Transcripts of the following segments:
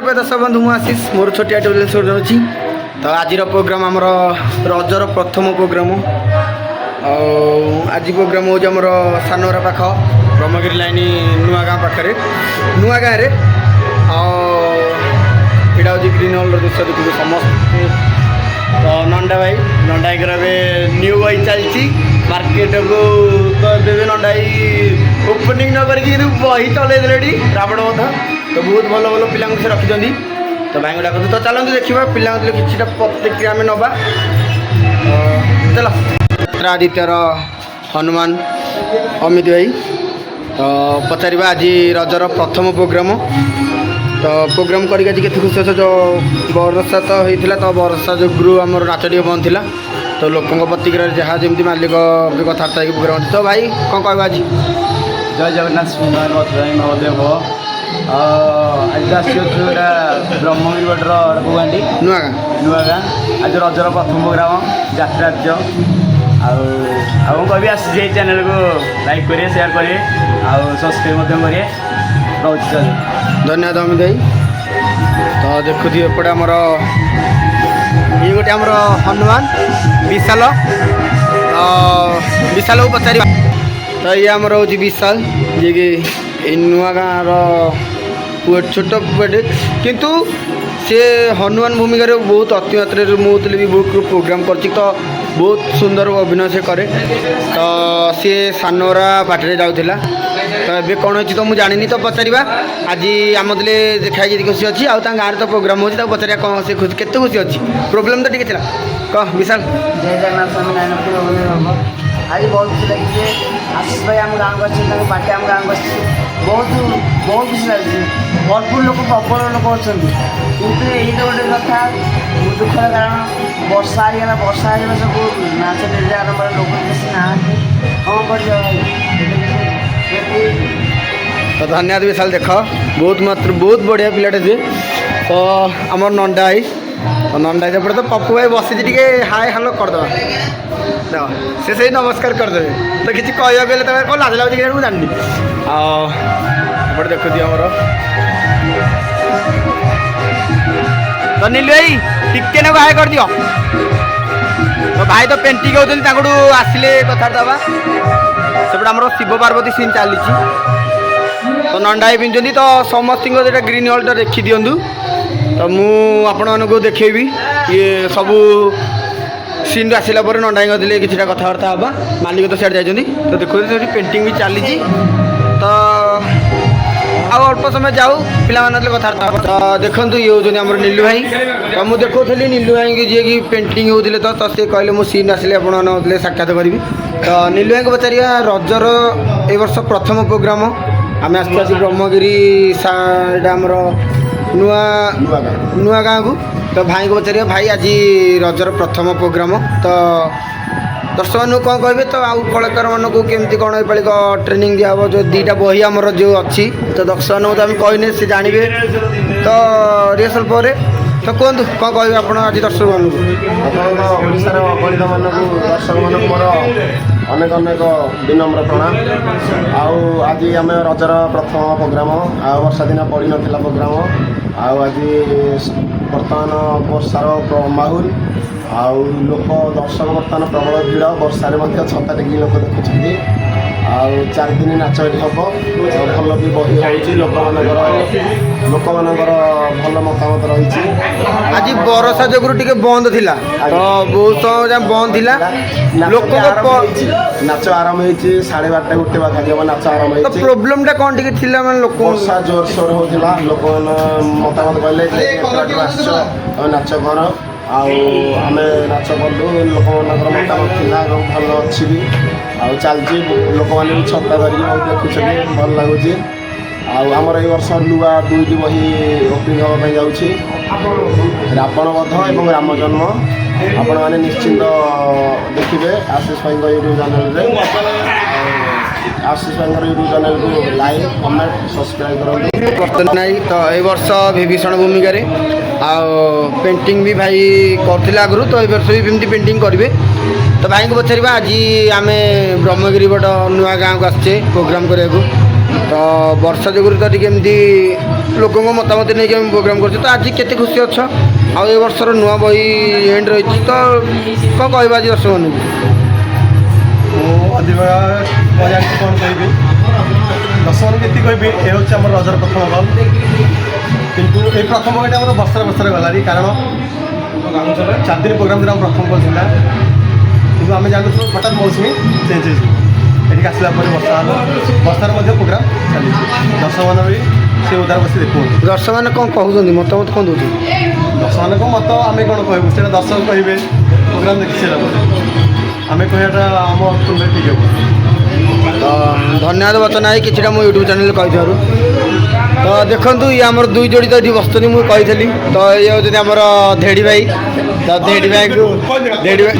दर्शक बंधु मु आशीष मोर छोटिया टेबल अच्छी तो आज प्रोग्राम आमर रजर प्रथम प्रोग्राम आज प्रोग्राम हूँ आमर सानोरा पाख ब्रह्मगिरी लाइन नुआ गाँ पाखे नुआ गाँव में यहाँ हूँ ग्रीन हॉल दृश्य देखिए समस्ते तो नंडा भाई नंडा न्यू वाई चलती मार्केट को तो ए नंडा ओपनिंग न करके बही चलती रावण तो बहुत भल भल पिला से रखिंट तो भाई को डाकते तो चलते देखा पिला कि प्रतिक्रिया आम नवा चल आदित्यर हनुमान अमित भाई तो पचार आज रजर प्रथम प्रोग्राम तो प्रोग्राम करके आज खुशी अच्छे जो बरसा तो होता तो बरसा जो आमर नाच टे बंद था तो लोकों प्रतिक्रिया जहाँ जमी मालिक कथबार्ता प्रोग्राम तो भाई कौन कह आज जय जगन्नाथ महादेव आज आसोटा ब्रह्मगिरी बटर अड़कुगांडी नुआ गाँ आज रजर प्रथम प्रोग्राम जात्राज्य आउ कह आसी चैनल को लाइक करें शेयर करें आउ सब्सक्राइब करें रोज धन्यवाद अमित भाई तो देखुथि एपटे आमर ये गोटे आमर हनुमान विशाल विशाल को पचार तो ये आमर हूँ विशाल जी कि नुआ गाँव छोट पुटे किंतु सी हनुमान भूमिका बहुत अति मात्रा मुझे भी बहुत प्रोग्राम कर तो बहुत सुंदर अभिनय से करे तो सी सानोरा पाटे जाऊला तो ये कौन हो तो मुझे जानी तो पचार आज आम दिले देखाई खुशी अच्छी आउ गाँव तो प्रोग्राम हो पचार कौन से खुशी केते खुशी अच्छी प्रोब्लेम तो टी कह विशाल जय जगन्नाथ आज बहुत खुशी लगी आशीष भाई आम गाँव को पार्टी आम गाँव को बहुत बहुत खुशी लगी भरपूर लोक प्रबल लोक अच्छा कितु यही तो गोटे कथा दुखर कारण वर्षा आईगला सब नाच निर्णय आरंभ लोक बेसी ना कौन कर तो धन्यवाद विशाल देख बहुत मात्र बहुत बढ़िया पिलाटे सी तो आमर नंडा भाई तो नंडा सेपटे तो पप्पू भाई बसी टी हाय हेलो करदे से सही नमस्कार करदे तो किसी कहते कौन लाज लगे मुझे जानी आउटे देखुदी आमर तो नीलू भाई टिके ना हाय कर दियो तो भाई तो पेंटिंग होती आसिले कथा सेपटे आमर शिव पार्वती सीन चली तो नंडा पिंधुंट तो समस्त ग्रीन हॉल देखी दिंतु तो मुझे देखेबी ये सबू सीन आसला नंडा गले कि कथबार्ता हाँ मालिक तो सीआड़े जाइए तो देखो पेंटिंग भी चली तो अल्प समय जाऊ पिला कथबार्ता तो देखो ये होती आम नीलू भाई तो मुझे देखी नीलू भाई की जी कि पेंटिंग होते तो सी कहले मो सीन आसिले आपने साक्षात करी तो नीलू भाई को पचार रजर ए वर्ष प्रथम प्रोग्राम आम आस ब्रह्मगिरी आमर नुआ गाँव को तो भाई को पचार भाई आज रजर प्रथम प्रोग्राम तो दर्शक मानू कौन कहे तो आउ कलाकार मानक केमती कौन एपालिक ट्रेनिंग दिया जो दुईटा बही आमर जो अच्छी तो दर्शक मानू तो आम कहने से जानवे तो रिहर्सल पर तो कहतु कौन कह आप आज दर्शक मानक ओडार अगणित मानक दर्शक मानक मोर अनेक अनेक विनम्र प्रणाम आज आम रजर प्रथम प्रोग्राम वर्षा दिन पड़ नाला प्रोग्राम आज बर्तमान वर्षार माहौल आउ लोक दर्शक बर्तमान प्रबल भीड़ वर्षार छता टेक लोक देखुं चार दिन नाच हम भल भी बही लोक मानकर भल मतामत रही आज बरसा जो टे बंद थिला तो बहुत समय बंद थिला लोक नाच आरंभ हो 12:30 गोटे पाखापी हम नाच आरंभ हो प्रोब्लेम टा कौन टी लोक वर्षा जोर सोर होता लोक मतामत कहले नाच कर आम नाच कलु लोक मतामत था भल अच्छी भी चलती लोक मैंने भी छता धरिकी बहुत देखुं भल लगुच आमर ये वर्ष नुआ दुईटी बही ओपनिंग हाँपाई जाऊँगी रावण वध और राम जन्म आपण मैंने निश्चिंत देखिए आशीष भाई यूट्यूब चैनल आशीष भाई यूट्यूब चैनल को लाइक कमेंट सब्सक्राइब करें नहीं तो ये वर्ष विभीषण भूमिका पेंटिंग भी भाई करते आगु तो ये वर्ष भी एमती पेंटिंग करेंगे तो भाई को पचार आज आम ब्रह्मगिरी बट नुआ गाँव को आसचे प्रोग्राम करने ତ ବର୍ଷା ଯୋଗୁଁ ତ ଟିକେ ଏମିତି ଲୋକଙ୍କ ମତାମତ ନେଇକି ଆମେ ପ୍ରୋଗ୍ରାମ୍ କରୁଛୁ। ତ ଆଜି କେତେ ଖୁସି ଅଛ? ଆଉ ଏ ବର୍ଷର ନୂଆ ବହି ଏଣ୍ଡ ରହିଛି, ତ କ'ଣ କହିବା ଆଜି ଦର୍ଶକମାନଙ୍କୁ? ମୁଁ ଅଧିକ ଜାଣିଛି କ'ଣ କହିବି, ଦର୍ଶକମାନଙ୍କୁ ଏତିକି କହିବି, ଏ ହେଉଛି ଆମର ରଜର ପ୍ରଥମ ବଲ୍। କିନ୍ତୁ ଏଇ ପ୍ରଥମ ବଲ୍ଟା ଆମର ବର୍ଷରେ ଗଲାଣି, କାରଣ 4 ଦିନ ପ୍ରୋଗ୍ରାମ୍ ଆମ ପ୍ରଥମ ବଲ୍ ଥିଲା। କିନ୍ତୁ ଆମେ ଜାଣୁଛୁ ହଠାତ୍ ମୌସୁମୀ ଚେଞ୍ଜ ହେଇଛି, ଏଠିକି ଆସିଲା ପରେ ବର୍ଷା ହେଲା, ବର୍ଷାରେ ମଧ୍ୟ ପ୍ରୋଗ୍ରାମ୍ ଚାଲିଛି। ଦର୍ଶକମାନେ ବି ସେ ଉଦାର ବସି ଦେଖୁଛନ୍ତି। ଦର୍ଶକମାନେ କ'ଣ କହୁଛନ୍ତି, ମତାମତ କ'ଣ ଦେଉଛନ୍ତି? ଦର୍ଶକମାନଙ୍କ ମତ ଆମେ କ'ଣ କହିବୁ, ସେଇଟା ଦର୍ଶକ କହିବେ ପ୍ରୋଗ୍ରାମ୍ ଦେଖି ସାରିଲା ପରେ। ଆମେ କହିବାଟା ଆମ ତୁମେ ଠିକ୍ ହେବ। ତ ଧନ୍ୟବାଦ ବଚନ ଭାଇ କିଛିଟା ମୋ ୟୁଟ୍ୟୁବ୍ ଚ୍ୟାନେଲ୍ରେ କହିଥିବାରୁ। ତ ଦେଖନ୍ତୁ ଇଏ ଆମର 2 ଯୋଡ଼ି ତ ଏଠି ବସୁଛନ୍ତି, ମୁଁ କହିଥିଲି। ତ ଇଏ ହେଉଛନ୍ତି ଆମର ଧେଡ଼ି ଭାଇ। ତ ଧେଡ଼ି ଭାଇଙ୍କୁ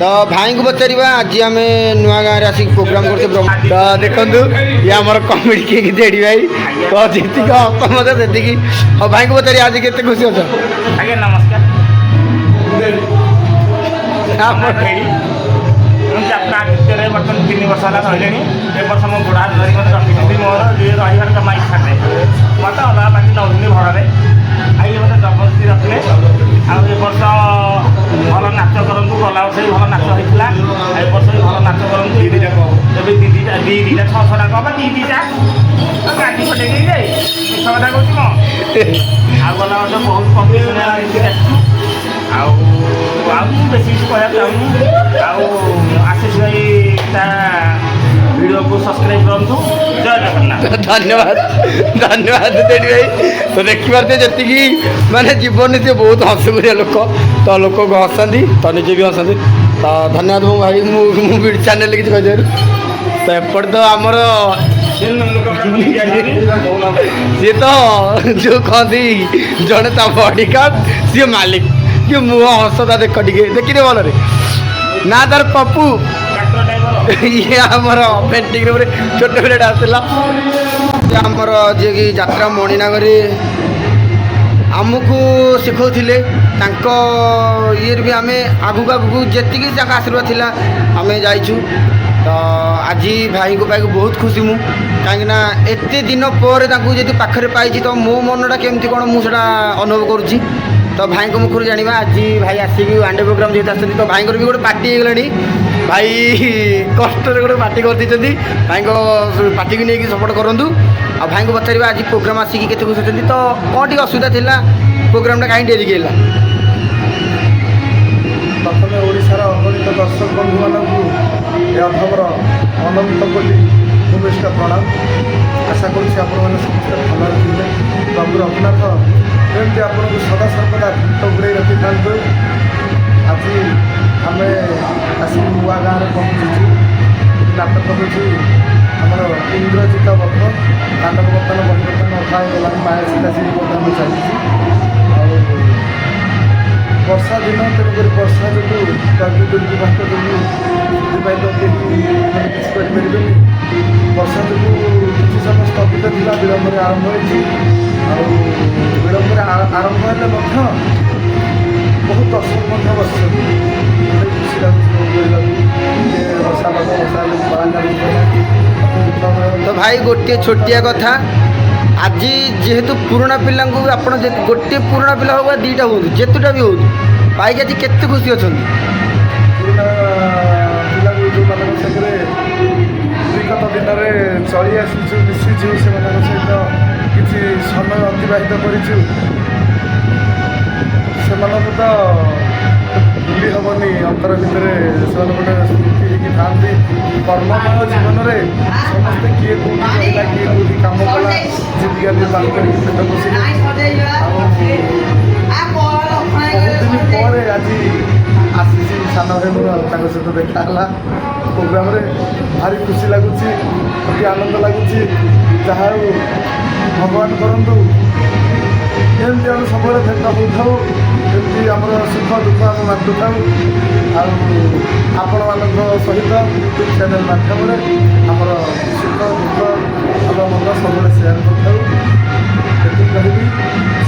ତ ଭାଇଙ୍କୁ ପଚାରିବା, ଆଜି ଆମେ ନୂଆ ଗାଁରେ ଆସିକି ପ୍ରୋଗ୍ରାମ୍ କରୁଛେ। ତ ଦେଖନ୍ତୁ ଇଏ ଆମର କମେଡ଼ି କିଙ୍ଗ ଧେଡ଼ି ଭାଇ। ତ ଯେତିକି ହସ ମଜା ସେତିକି। ଆଉ ଭାଇଙ୍କୁ ପଚାରିବା ଆଜି କେତେ ଖୁସି ଅଛ? ଆଜ୍ଞା ନମସ୍କାର। ଆପଣ ମୁଁ ଯାତ୍ରା ଭିତରେ ବର୍ତ୍ତମାନ 3 ବର୍ଷ ହେଲା ରହିଲେଣି। ଏ ବର୍ଷ ମୋ ବୁଢ଼ା ଧରି ମୋତେ ରଖିଛନ୍ତି, ମୋର ରହିବାର ଜମା ଇଚ୍ଛା ନାହିଁ। ମୋତେ ଅଲଗା ପାଖି ନେଉଛନ୍ତି ଭଡ଼ାରେ, ଆଇ ମୋତେ ଜବରଦସ୍ତି ରଖିଲେ। ଆଉ ଏ ବର୍ଷ ଭଲ ନାଚ କରନ୍ତୁ, ଗଲା ବର୍ଷ ବି ଭଲ ନାଚ ହେଇଥିଲା, ଏ ବର୍ଷ ବି ଭଲ ନାଚ କରନ୍ତୁ। ଏବେ ଦିଦିଟା 600 ଟଙ୍କା ବା 2 ଗାଡ଼ି ପଠେଇ ଦେଇ ମିଛ କଥା କହୁଛି କ'ଣ? ଆଉ ଗଲା ବର୍ଷ ବହୁତ କମ୍ପିଟିସନ୍ ଆସିଛୁ। ଆଉ ମୁଁ ବେଶୀ କିଛି କହିବାକୁ ଚାହୁଁନି। ଆଉ ଆଶିଷ ଭାଇ ତା ଭିଡ଼ିଓକୁ ସବସ୍କ୍ରାଇବ୍ କରନ୍ତୁ। ଜୟ ଜଗନ୍ନାଥ। ଧନ୍ୟବାଦ ଧନ୍ୟବାଦ ଧେଡ଼ି ଭାଇ। ତ ଦେଖିପାରୁଥିବେ ଯେତିକି ମାନେ ଜୀବନରେ ସେ ବହୁତ ହସକୁରିଆ ଲୋକ, ତ ଲୋକଙ୍କୁ ହସାନ୍ତି, ତ ନିଜେ ବି ହସାନ୍ତି। ତ ଧନ୍ୟବାଦ ମୋ ଭାଇ, ମୁଁ ବି ଚ୍ୟାନେଲ୍ରେ କିଛି କହିଥିବାରୁ। ତ ଏପଟେ ତ ଆମର ସିଏ ତ ଯେଉଁ କହନ୍ତି ଜଣେ ତା ବଡ଼ିଗାର୍ଡ଼, ସିଏ ମାଲିକ, କି ମୁହଁ ହସ ତା ଦେଖ ଟିକେ ଦେଖିଲେ ଭଲରେ ନା ତାର ପପୁ। ଇଏ ଆମର ପେଣ୍ଟିଂ ରୁମ୍ରେ ଛୋଟ ପିଲାଟା ଆସିଥିଲା। ଆମର ଯିଏକି ଯାତ୍ରା ମଣିନାଗରେ ଆମକୁ ଶିଖାଉଥିଲେ, ତାଙ୍କ ଇଏରେ ବି ଆମେ ଆଗକୁ ଯେତିକି ତାଙ୍କ ଆଶୀର୍ବାଦ ଥିଲା ଆମେ ଯାଇଛୁ। ତ ଆଜି ଭାଇଙ୍କ ପାଇକୁ ବହୁତ ଖୁସି ମୁଁ, କାହିଁକିନା ଏତେ ଦିନ ପରେ ତାଙ୍କୁ ଯଦି ପାଖରେ ପାଇଛି ତ ମୋ ମନଟା କେମିତି କ'ଣ ମୁଁ ସେଇଟା ଅନୁଭବ କରୁଛି। ତ ଭାଇଙ୍କ ମୁଖରୁ ଜାଣିବା, ଆଜି ଭାଇ ଆସିକି ୱାନ୍-ଡେ ପ୍ରୋଗ୍ରାମ୍ ଯେହେତୁ ଆସିଛନ୍ତି, ତ ଭାଇଙ୍କର ବି ଗୋଟେ ପାର୍ଟି ହେଇଗଲାଣି। ଭାଇ କଷ୍ଟରେ ଗୋଟେ ପାର୍ଟି କରିଦେଇଛନ୍ତି, ଭାଇଙ୍କ ପାର୍ଟିକୁ ନେଇକି ସପୋର୍ଟ କରନ୍ତୁ। ଆଉ ଭାଇଙ୍କୁ ପଚାରିବା ଆଜି ପ୍ରୋଗ୍ରାମ୍ ଆସିକି କେତେ ଖୁସି ଅଛନ୍ତି, ତ କ'ଣ ଟିକେ ଅସୁବିଧା ଥିଲା, ପ୍ରୋଗ୍ରାମ୍ଟା କାହିଁକି ଡେରିକି ହେଲା? ପ୍ରଥମେ ଓଡ଼ିଶାର ଅଗଣିତ ଦର୍ଶକ ବନ୍ଧୁମାନଙ୍କୁ ଏ ଅଧମର ଅନନ୍ତ କୋଟି ଭୂମିଷ୍ଠ ପ୍ରଣାମ। ଆଶା କରୁଛି ଆପଣମାନେ ସମସ୍ତେ ଭଲରେ ଥିବେ। ପ୍ରଭୁ ରଘୁନାଥ ଏମିତି ଆପଣଙ୍କୁ ସଦାସର୍ବଦା ଘଣ୍ଟ ଘୁରେଇ ରଖିଥାନ୍ତୁ। ଆଜି ଆମେ ଆସିକି ନୂଆ ଗାଁରେ ପହଞ୍ଚିଛୁ। ନାଟକ ହେଉଛି ଆମର ଇନ୍ଦ୍ରଜିତ ବଧ। ନାଟକ ବର୍ତ୍ତମାନ ପରିବର୍ତ୍ତନ ଅଧା ହେଇଗଲାଣି, ମାୟା ସୀତା ସିଂ ବର୍ତ୍ତମାନ ଚାଲିଛି। ଆଉ ବର୍ଷା ଦିନ, ତେଣୁକରି ବର୍ଷା ଯୋଗୁଁ ପ୍ରକୃତି ଦୁର୍ବିପାକ ଯୋଗୁଁ ସେଥିପାଇଁ ତ କେହି କିଛି କରିପାରିବେନି। ବର୍ଷା ଯୋଗୁଁ କିଛି ସମୟ ସ୍ଥଗିତ ଥିଲା, ବିଳମ୍ବରେ ଆରମ୍ଭ ହେଇଛି। ଆଉ ବିଳମ୍ବରେ ଆରମ୍ଭ ହେଲେ ମଧ୍ୟ ବହୁତ ଦର୍ଶକ ମଧ୍ୟ ବସିଛନ୍ତି। ଖୁସି ଲାଗୁଛି ବର୍ଷା ପାଗ, ବର୍ଷା ତ ଭାଇ ଗୋଟିଏ ଛୋଟିଆ କଥା, ଆଜି ଯେହେତୁ ପୁରୁଣା ପିଲାଙ୍କୁ ଆପଣ ଗୋଟିଏ ପୁରୁଣା ପିଲା ହଉ ବା 2ଟା ହୁଅନ୍ତୁ, ଯେତେଟା ବି ହୁଅନ୍ତୁ, ପାଇକି ଆଜି କେତେ ଖୁସି ଅଛନ୍ତି? ପୁରୁଣା ପିଲାଙ୍କୁ ଯେଉଁମାନଙ୍କ ସାଙ୍ଗରେ ବିଗତ ଦିନରେ ଚଳି ଆସିଛୁ, ମିଶିଛୁ, ସେମାନଙ୍କ ସହିତ କିଛି ସମୟ ଅତିବାହିତ କରିଛୁ, ସେମାନଙ୍କୁ ତ ଭୁଲି ହେବନି। ଅନ୍ତର ଭିତରେ ସେମାନେ ଗୋଟେ ସ୍ମୃତି ହେଇକି ଥାଆନ୍ତି। କର୍ମମୟ ଜୀବନରେ ସମସ୍ତେ କିଏ କେଉଁଠି ରହିଲା, କିଏ କେଉଁଠି କାମ କଲା, ଜୀବିକା ନିର୍ବାହ କରିକି ପେଟ ପୋଷିଲେ। ଆଉ ବହୁତ ଦିନ ପରେ ଆଜି ଆସିଛି ସାନ ଭାଇ ମୋର, ତାଙ୍କ ସହିତ ଦେଖା ହେଲା ପ୍ରୋଗ୍ରାମ୍ରେ। ଭାରି ଖୁସି ଲାଗୁଛି, ଅତି ଆନନ୍ଦ ଲାଗୁଛି। ଯାହା ହେଉ ଭଗବାନ କରନ୍ତୁ ଏମିତି ଆମେ ସବୁବେଳେ ଭେଟ ହେଉଥାଉ, ଏମିତି ଆମର ସୁଖ ଦୁଃଖ ଆମେ ବାଣ୍ଟୁଥାଉ। ଆଉ ଆପଣମାନଙ୍କ ସହିତ ୟୁଟ୍ୟୁବ୍ ଚ୍ୟାନେଲ୍ ମାଧ୍ୟମରେ ଆମର ସୁଖ ଦୁଃଖ ଭଲ ମନ୍ଦ ସବୁବେଳେ ସେୟାର କରିଥାଉ। ଏତିକି କହିବି।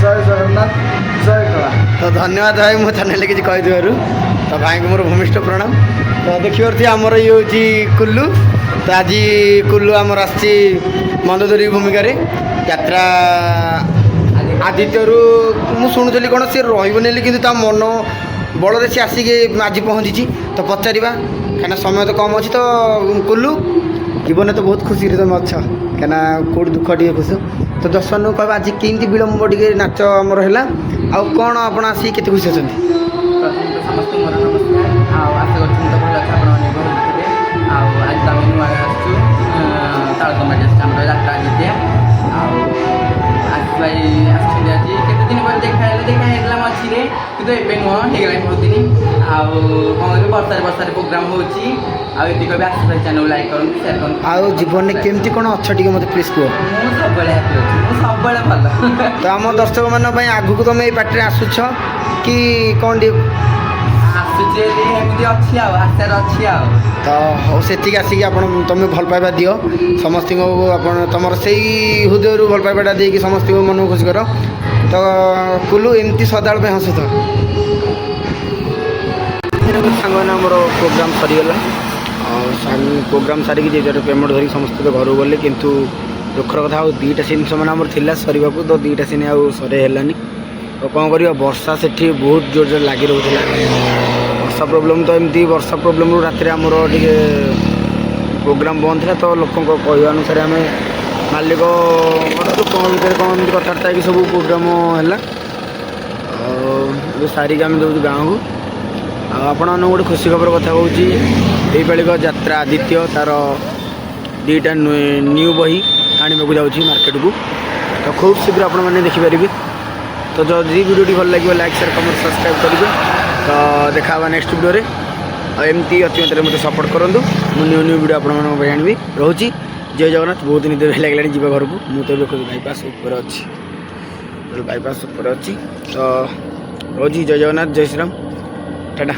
ଜୟ ଜଗନ୍ନାଥ, ଜୟ କଳା। ତ ଧନ୍ୟବାଦ ଭାଇ ମୋ ଚ୍ୟାନେଲ୍ରେ କିଛି କହିଥିବାରୁ। ତ ଭାଇଙ୍କୁ ମୋର ଭୂମିଷ୍ଠ ପ୍ରଣାମ। ତ ଦେଖିପାରୁଥିବେ ଆମର ଇଏ ହେଉଛି କୁଲୁ, ତ ଆଜି କୁଲୁ ଆମର ଆସିଛି ମନ୍ଦୋଦରୀ ଭୂମିକାରେ ଯାତ୍ରା ଆଦିତ୍ୟରୁ ମୁଁ ଶୁଣୁଥିଲି କ'ଣ ସେ ରହିବନି ବୋଲି, କିନ୍ତୁ ତା ମନ ବଳରେ ସେ ଆସିକି ଆଜି ପହଞ୍ଚିଛି। ତ ପଚାରିବା କାହିଁକିନା ସମୟ ତ କମ୍ ଅଛି। ତ କୁଲୁ ଜୀବନରେ ତ ବହୁତ ଖୁସିରେ ତୁମେ ଅଛ, କାହିଁକିନା କେଉଁଠି ଦୁଃଖ ଟିକେ ଖୁସି। ତ ଦର୍ଶନକୁ କହିବା ଆଜି କେମିତି ବିଳମ୍ବ ଟିକେ ନାଚ ଆମର ହେଲା, ଆଉ କ'ଣ ଆପଣ ଆସିକି କେତେ ଖୁସି ଅଛନ୍ତି? ପ୍ରଥମତଃ ସମସ୍ତଙ୍କୁ ମୋର ନମସ୍କାର। ଆଉ ଆଶା କରୁଛି ମୁଁ ତ ଭଲ ଅଛି, ଆପଣମାନେ ଭଲ ଥିବେ। ଆଉ ଆଜି ତ ଆମେ ନୂଆ ଆସିଛୁ ତାଳତମ୍ବାଟି ଆସିଛୁ ଆମର ଯାତ୍ରା ଆଦିତ୍ୟ। ଆଉ ଆଶିଷ ଭାଇ ଆସିଛନ୍ତି ଆଜି, କେତେ ଦିନ ପରେ ଦେଖା ହେଇଥିଲା ମଝିରେ, କିନ୍ତୁ ଏବେ ନୁହଁ, ହେଇଗଲାଣି ବହୁତ ଦିନ। ଆଉ କ'ଣ କହିବି, ବର୍ଷାରେ ପ୍ରୋଗ୍ରାମ୍ ହେଉଛି। ଆଉ ଏତିକି କହିବି, ଆଶିଷ ଭାଇ ଚ୍ୟାନେଲ୍ ଲାଇକ୍ କରନ୍ତୁ, ସେୟାର କରନ୍ତୁ। ଆଉ ଜୀବନରେ କେମିତି କ'ଣ ଅଛ ଟିକେ ମୋତେ ପ୍ଲିଜ୍ କୁହ। ମୁଁ ସବୁବେଳେ ହାପି ଅଛି, ମୁଁ ସବୁବେଳେ ଭଲ। ତ ଆମ ଦର୍ଶକମାନଙ୍କ ପାଇଁ ଆଗକୁ ତୁମେ ଏଇ ପାର୍ଟିରେ ଆସୁଛ କି କ'ଣ ଟିକେ? ଆସୁଛି ଏମିତି ଅଛି ଆଉ, ଆଶାରେ ଅଛି ଆଉ। ତ ହଉ, ସେତିକି ଆସିକି ଆପଣ ତୁମେ ଭଲ ପାଇବା ଦିଅ ସମସ୍ତଙ୍କୁ, ଆପଣ ତୁମର ସେଇ ହୃଦୟରୁ ଭଲ ପାଇବାଟା ଦେଇକି ସମସ୍ତଙ୍କୁ ମନକୁ ଖୁସି କର। ତ କୁଲୁ ଏମିତି ସଦାବେଳେ ପାଇଁ ହସୁଥ। ସାଙ୍ଗମାନେ ଆମର ପ୍ରୋଗ୍ରାମ୍ ସରିଗଲା। ଆଉ ପ୍ରୋଗ୍ରାମ୍ ସାରିକି ଯେ ଯାହାର ପେମେଣ୍ଟ ଧରିକି ସମସ୍ତେ ତ ଘରକୁ ଗଲେ, କିନ୍ତୁ ଦୁଃଖର କଥା ଆଉ 2ଟା ସିନ୍ ସେମାନେ ଆମର ଥିଲା ସରିବାକୁ, ତ 2ଟା ସିନ୍ ଆଉ ସରେ ହେଲାନି। ତ କ'ଣ କରିବା, ବର୍ଷା ସେଠି ବହୁତ ଜୋରରେ ଲାଗି ରହୁଥିଲା। ବର୍ଷା ପ୍ରୋବ୍ଲେମ୍ ତ ଏମିତି, ବର୍ଷା ପ୍ରୋବ୍ଲେମ୍ରୁ ରାତିରେ ଆମର ଟିକେ ପ୍ରୋଗ୍ରାମ୍ ବନ୍ଦ ଥିଲା। ତ ଲୋକଙ୍କ କହିବା ଅନୁସାରେ ଆମେ ମାଲିକ ଲୋକଙ୍କ ଭିତରେ କ'ଣ ଏମିତି କଥାବାର୍ତ୍ତା ହେଇକି ସବୁ ପ୍ରୋଗ୍ରାମ୍ ହେଲା। ଆଉ ଏବେ ସାରିକି ଆମେ ଯାଉଛୁ ଗାଁକୁ। ଆଉ ଆପଣମାନଙ୍କୁ ଗୋଟେ ଖୁସି ଖବର କଥା କହୁଛି, ଏଇପାଳିକ ଯାତ୍ରା ଆଦିତ୍ୟ ତା'ର 2ଟା ନ୍ୟୁ ବହି ଆଣିବାକୁ ଯାଉଛି ମାର୍କେଟକୁ। ତ ଖୁବ୍ ଶୀଘ୍ର ଆପଣମାନେ ଦେଖିପାରିବେ। ତ ଯଦି ଭିଡ଼ିଓଟି ଭଲ ଲାଗିବ, ଲାଇକ୍ ସେୟାର କମେଣ୍ଟ ସବସ୍କ୍ରାଇବ୍ କରିବେ। ତ ଦେଖା ହେବା ନେକ୍ସଟ ଭିଡ଼ିଓରେ। ଆଉ ଏମିତି ଅତିମାତ୍ରାରେ ମୋତେ ସପୋର୍ଟ କରନ୍ତୁ। ମୁଁ ନ୍ୟୁ ଭିଡ଼ିଓ ଆପଣମାନଙ୍କ ପାଇଁ ଆଣିବି। ରହୁଛି, ଜୟ ଜଗନ୍ନାଥ। ବହୁତ ଦିନ ଲାଗିଲାଣି ଯିବା ଘରକୁ। ମୁଁ ତ ଏବେ ବାଇପାସ୍ ଉପରେ ଅଛି, ତ ରହୁଛି। ଜୟ ଜଗନ୍ନାଥ, ଜୟ ଶ୍ରୀରାମ, ଟାଟା।